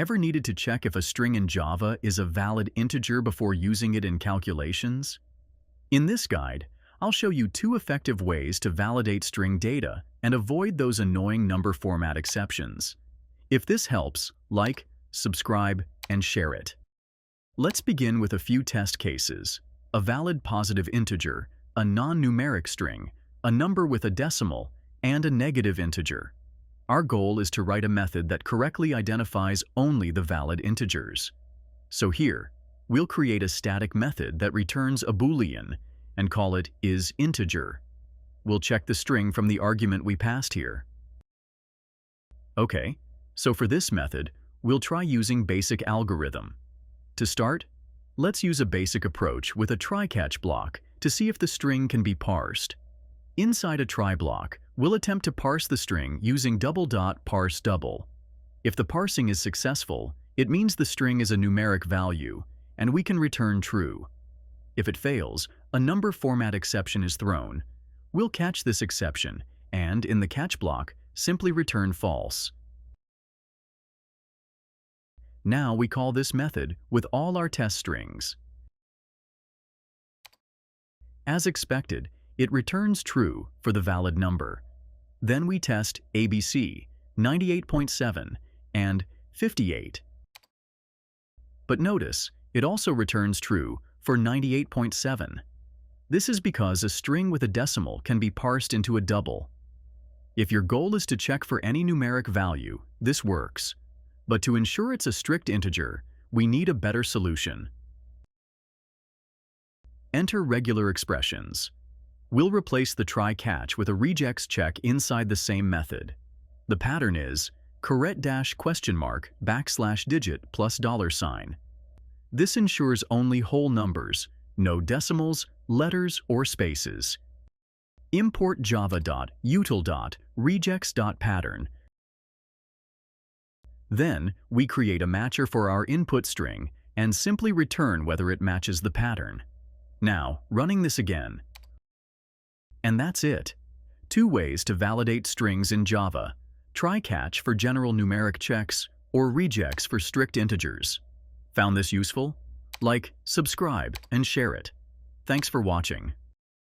Ever needed to check if a string in Java is a valid integer before using it in calculations? In this guide, I'll show you 2 effective ways to validate string data and avoid those annoying number format exceptions. If this helps, like, subscribe, and share it. Let's begin with a few test cases: a valid positive integer, a non-numeric string, a number with a decimal, and a negative integer. Our goal is to write a method that correctly identifies only the valid integers. So here, we'll create a static method that returns a Boolean and call it isInteger. We'll check the string from the argument we passed here. Okay, so for this method, we'll try using basic algorithm. To start, let's use a basic approach with a try-catch block to see if the string can be parsed. Inside a try block, we'll attempt to parse the string using ..parse double. If the parsing is successful, it means the string is a numeric value, and we can return true. If it fails, a number format exception is thrown. We'll catch this exception, and in the catch block, simply return false. Now we call this method with all our test strings. As expected, it returns true for the valid number. Then we test ABC, 98.7, and 58. But notice, it also returns true for 98.7. This is because a string with a decimal can be parsed into a double. If your goal is to check for any numeric value, this works. But to ensure it's a strict integer, we need a better solution. Enter regular expressions. We'll replace the try-catch with a regex check inside the same method. The pattern is $!digit plus $sign. This ensures only whole numbers, no decimals, letters, or spaces. Import java.util.regex.pattern. Then, we create a matcher for our input string and simply return whether it matches the pattern. Now, running this again. And that's it. 2 ways to validate strings in Java: try-catch for general numeric checks or regex for strict integers. Found this useful? Like, subscribe, and share it. Thanks for watching.